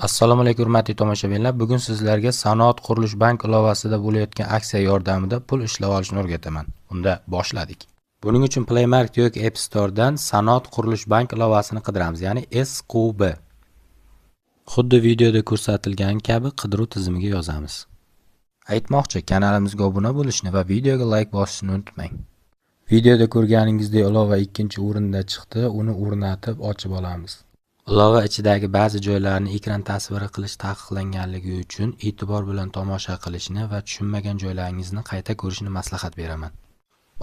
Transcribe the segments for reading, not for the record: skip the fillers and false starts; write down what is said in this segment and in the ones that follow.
Assalomu alaykum hurmatli tomoshabinlar. Bugun sizlarga Sanoat qurilish bank ilovasida bo'layotgan aksiya yordamida pul ishlab olishni o'rgataman. Unda boshladik. Buning uchun Play Market yoki App Store dan Sanoat qurilish bank ilovasini qidiramiz, ya'ni SQB. Xuddi videoda ko'rsatilgan kabi qidiruv tizimiga yozamiz. Aytmoqchi, kanalimizga obuna bo'lishni va videoga like bosishni unutmang. Videoda ko'rganingizdek ilova ikkinchi o'rinda chiqdi, uni o'rnatib ochib olamiz. Ilova ichidagi ba'zi joylarni ekran tasviri qilish taqiqlanganligi uchun e'tibor bilan tomosha qilishni va tushunmagan joylaringizni qayta ko'rishni maslahat beraman.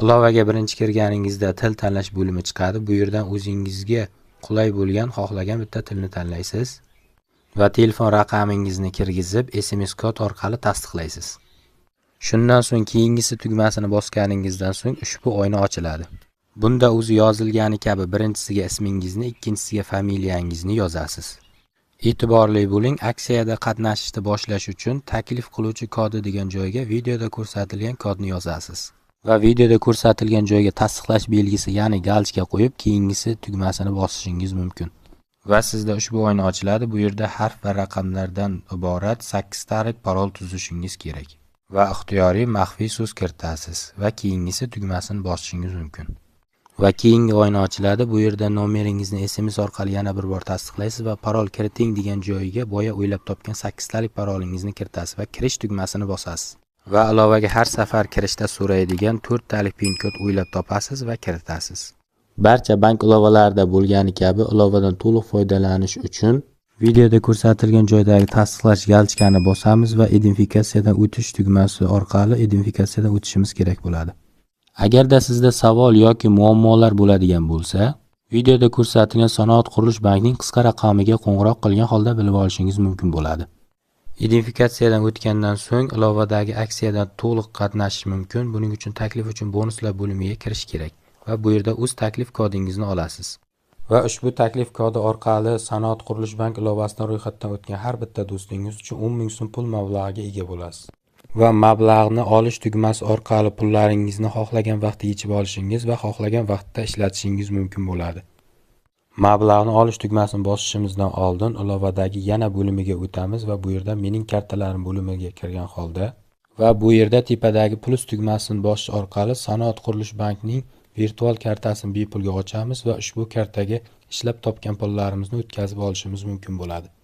Ilovaga birinchi kirganingizda til tanlash bo'limi chiqadi. Bu yerdan o'zingizga qulay bo'lgan xohlagan bitta tilni tanlaysiz va telefon raqamingizni kirgizib SMS kod orqali tasdiqlaysiz. Shundan so'ng keyingisi tugmasini bosganingizdan so'ng ushbu oyna ochiladi. Bunda o'zi yozilgani kabi birinchisiga ismingizni, ikkinchisiga familiyangizni yozasiz. E'tiborli bo'ling, aksiyada qatnashishni boshlash uchun taklif qiluvchi kodi degan joyga videoda ko'rsatilgan kodni yozasiz. Va videoda ko'rsatilgan joyga tasdiqlash belgisi, ya'ni galchka qo'yib, keyingisi tugmasini bosishingiz mumkin. Va sizda ushbu oyna ochiladi. Bu yerda harf va raqamlardan iborat 8 tarik parol tuzishingiz kerak. Va ixtiyoriy maxfiy so'z kiritasiz va keyingisi tugmasini bosishingiz mumkin. Va keyingi oyna ochiladi. Bu yerda nomeringizni SMS orqali yana bir bor tasdiqlaysiz va parol kiriting degan joyiga boya o'ylab topgan 8 talik parolingizni kiritasiz va kirish tugmasini bosasiz. Va ilovaga har safar kirishda so'raydigan 4 talik pin kod o'ylab topasiz va kiritasiz. Barcha bank ilovalarida bo'lgani kabi ilovadan to'liq foydalanish uchun videoda ko'rsatilgan joydagi tasdiqlash galchkani bosamiz va identifikatsiyadan o'tish tugmasi orqali identifikatsiyadan o'tishimiz kerak bo'ladi. Agarda sizda savol yoki muammolar bo'ladigan bo'lsa, videoda ko'rsatilgan Sanoat qurilish bankining qisqa raqamiga qo'ng'iroq qilgan holda bilib olishingiz mumkin bo'ladi. Identifikatsiyadan o'tgandan so'ng ilovadagi aksiyadan to'liq qatnashish mumkin. Buning uchun taklif uchun bonuslar bo'limiga kirish kerak va bu yerda o'z taklif kodingizni olasiz. Va ushbu taklif kodi orqali Sanoat qurilish bank ilovasidan ro'yxatdan o'tgan har bitta do'stingiz uchun 10 ming so'm pul mablag'iga ega bo'lasiz. Va mablag'ni olish tugmasi orqali pullaringizni xohlagan vaqtda yechib olishingiz va xohlagan vaqtda ishlatishingiz mumkin bo'ladi. Mablag'ni olish tugmasini bosishimizdan oldin ilovadagi yana bo'limiga o'tamiz va bu yerda mening kartalarim bo'limiga kirgan holda va bu yerda tepadagi plus tugmasini bosish orqali Sanoat qurilish bankining virtual kartasini bepulga ochamiz va ushbu kartaga ishlab topgan pullarimizni o'tkazib olishimiz mumkin bo'ladi.